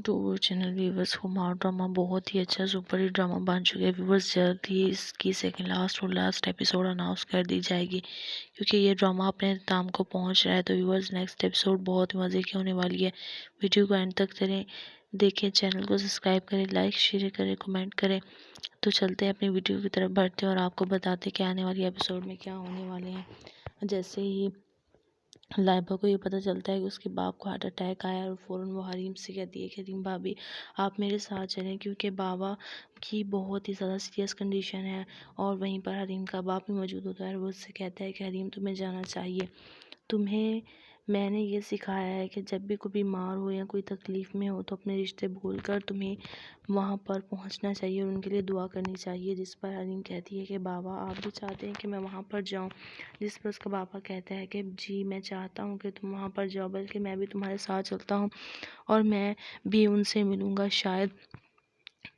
تو channel viewers ہمارا drama بہت ہی اچھا سپر ہٹ ڈرامہ بن چکا ہے ویورز، جلد ہی اس کی سیکنڈ لاسٹ ایپیسوڈ اناؤنس کر دی جائے گی، کیونکہ یہ ڈرامہ اپنے اختتام کو پہنچ رہا ہے۔ تو ویورز نیکسٹ ایپیسوڈ بہت مزے کی ہونے والی ہے، ویڈیو کو اینڈ تک کریں، دیکھیں، چینل کو سبسکرائب کریں، لائک شیئر کریں، کمنٹ کریں۔ تو چلتے ہیں اپنی ویڈیو کی طرف بڑھتے ہیں اور آپ کو بتاتے ہیں کہ آنے والی ایپیسوڈ میں کیا ہونے والے ہیں۔ جیسے ہی لائبہ کو یہ پتہ چلتا ہے کہ اس کے باپ کو ہارٹ اٹیک آیا اور فوراً وہ حریم سے کہتی ہے کہ حریم بھابی آپ میرے ساتھ چلیں، کیونکہ بابا کی بہت ہی زیادہ سیریس کنڈیشن ہے۔ اور وہیں پر حریم کا باپ بھی موجود ہوتا ہے اور وہ اس سے کہتا ہے کہ حریم تمہیں جانا چاہیے، تمہیں میں نے یہ سکھایا ہے کہ جب بھی کوئی بیمار ہو یا کوئی تکلیف میں ہو تو اپنے رشتے بھول کر تمہیں وہاں پر پہنچنا چاہیے اور ان کے لیے دعا کرنی چاہیے۔ جس پر حریم کہتی ہے کہ بابا آپ بھی چاہتے ہیں کہ میں وہاں پر جاؤں، جس پر اس کا بابا کہتا ہے کہ جی میں چاہتا ہوں کہ تم وہاں پر جاؤ، بلکہ میں بھی تمہارے ساتھ چلتا ہوں اور میں بھی ان سے ملوں گا، شاید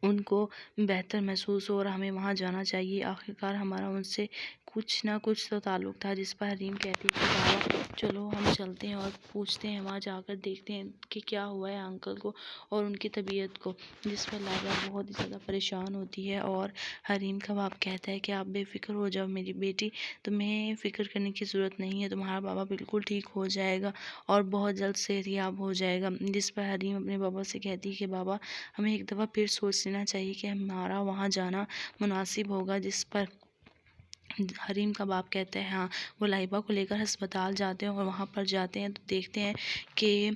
ان کو بہتر محسوس ہو اور ہمیں وہاں جانا چاہیے، آخرکار ہمارا ان سے کچھ نہ کچھ تو تعلق تھا۔ جس پر حریم کہتی ہے کہ بابا چلو ہم چلتے ہیں اور پوچھتے ہیں، وہاں جا کر دیکھتے ہیں کہ کیا ہوا ہے انکل کو اور ان کی طبیعت کو۔ جس پر لائبہ بہت ہی زیادہ پریشان ہوتی ہے اور حریم کا باپ کہتا ہے کہ آپ بے فکر ہو جاؤ میری بیٹی، تمہیں فکر کرنے کی ضرورت نہیں ہے، تمہارا بابا بالکل ٹھیک ہو جائے گا اور بہت جلد صحت یاب ہو جائے گا۔ جس پر حریم اپنے بابا سے کہتی ہے کہ بابا ہمیں ایک دفعہ پھر سوچ لینا چاہیے کہ ہمارا وہاں جانا مناسب ہوگا۔ جس پر حریم کا باپ کہتا ہے ہاں۔ وہ لائبہ کو لے کر ہسپتال جاتے ہیں اور وہاں پر جاتے ہیں تو دیکھتے ہیں کہ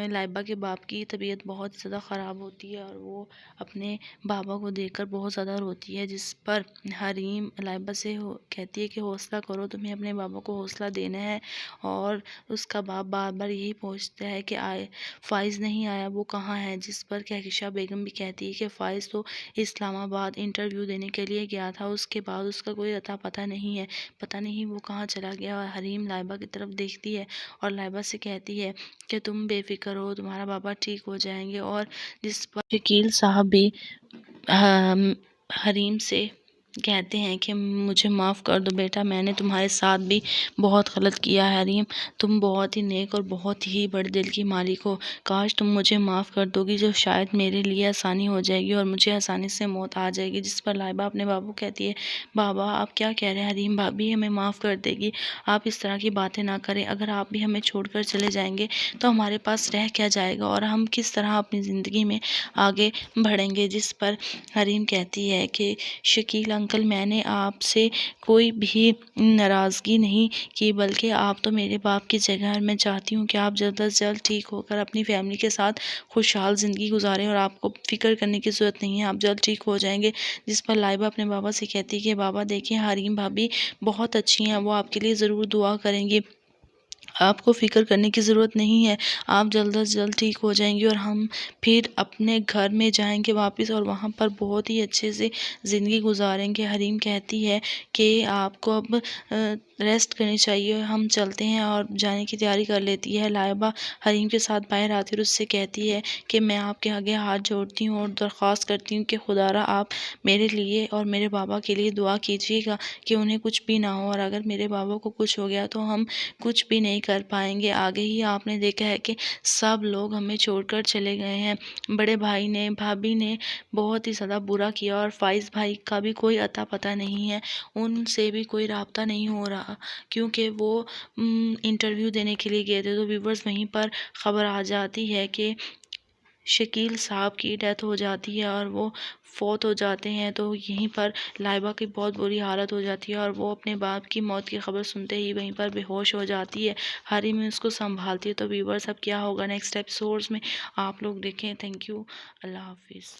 لائبہ کے باپ کی طبیعت بہت زیادہ خراب ہوتی ہے اور وہ اپنے بابا کو دیکھ کر بہت زیادہ روتی ہے۔ جس پر حریم لائبہ سے کہتی ہے کہ حوصلہ کرو، تمہیں اپنے بابا کو حوصلہ دینا ہے۔ اور اس کا باپ بار بار یہی پوچھتا ہے کہ فائز نہیں آیا، وہ کہاں ہے؟ جس پر کہکشاں بیگم بھی کہتی ہے کہ فائز تو اسلام آباد انٹرویو دینے کے لیے گیا تھا، اس کے بعد اس کا کوئی اتا پتہ نہیں ہے، پتہ نہیں وہ کہاں چلا گیا۔ اور حریم لائبہ کی طرف دیکھتی ہے اور لائبہ سے کہتی ہے کہ تم بے فکر ہو، تمہارا بابا ٹھیک ہو جائیں گے۔ اور جس پر شکیل صاحب بھی حریم سے کہتے ہیں کہ مجھے معاف کر دو بیٹا، میں نے تمہارے ساتھ بھی بہت غلط کیا ہے حریم، تم بہت ہی نیک اور بہت ہی بڑے دل کی مالک ہو، کاش تم مجھے معاف کر دو گی، جو شاید میرے لیے آسانی ہو جائے گی اور مجھے آسانی سے موت آ جائے گی۔ جس پر لائبہ اپنے بابا کو کہتی ہے بابا آپ کیا کہہ رہے ہیں، حریم بھابی ہمیں معاف کر دے گی، آپ اس طرح کی باتیں نہ کریں، اگر آپ بھی ہمیں چھوڑ کر چلے جائیں گے تو ہمارے پاس رہ کیا جائے گا اور ہم کس طرح اپنی زندگی میں آگے بڑھیں گے۔ جس پر حریم کہتی ہے کہ شکیل انکل میں نے آپ سے کوئی بھی ناراضگی نہیں کی، بلکہ آپ تو میرے باپ کی جگہ ہیں اور میں چاہتی ہوں کہ آپ جلد از جلد ٹھیک ہو کر اپنی فیملی کے ساتھ خوشحال زندگی گزاریں اور آپ کو فکر کرنے کی ضرورت نہیں ہے، آپ جلد ٹھیک ہو جائیں گے۔ جس پر لائبہ اپنے بابا سے کہتی ہے کہ بابا دیکھیں حریم بھابی بہت اچھی ہیں، وہ آپ کے لیے ضرور دعا کریں گی، آپ کو فکر کرنے کی ضرورت نہیں ہے، آپ جلد از جلد ٹھیک ہو جائیں گی اور ہم پھر اپنے گھر میں جائیں گے واپس اور وہاں پر بہت ہی اچھے سے زندگی گزاریں گے۔ حریم کہتی ہے کہ آپ کو اب ریسٹ کرنی چاہیے، ہم چلتے ہیں اور جانے کی تیاری کر لیتی ہے۔ لائبہ حریم کے ساتھ باہر آتی ہے اور اس سے کہتی ہے کہ میں آپ کے آگے ہاتھ جوڑتی ہوں اور درخواست کرتی ہوں کہ خدا را آپ میرے لیے اور میرے بابا کے لیے دعا کیجیے گا کہ انہیں کچھ بھی نہ ہو، اور اگر میرے بابا کو کچھ ہو گیا تو ہم کچھ بھی نہیں کر پائیں گے۔ آگے ہی آپ نے دیکھا ہے کہ سب لوگ ہمیں چھوڑ کر چلے گئے ہیں، بڑے بھائی نے، بھابھی نے بہت ہی زیادہ برا کیا اور فائز بھائی کا بھی کوئی اتا پتہ نہیں ہے، ان سے بھی کوئی رابطہ نہیں ہو رہا کیونکہ وہ انٹرویو دینے کے لیے گئے تھے۔ تو ویورز وہیں پر خبر آ جاتی ہے کہ شکیل صاحب کی ڈیتھ ہو جاتی ہے اور وہ فوت ہو جاتے ہیں۔ تو یہیں پر لائبہ کی بہت بری حالت ہو جاتی ہے اور وہ اپنے باپ کی موت کی خبر سنتے ہی وہیں پر بے ہوش ہو جاتی ہے۔ حریم اس کو سنبھالتی ہے۔ تو ویورز اب کیا ہوگا نیکسٹ ایپیسوڈز میں آپ لوگ دیکھیں۔ تھینک یو، اللہ حافظ۔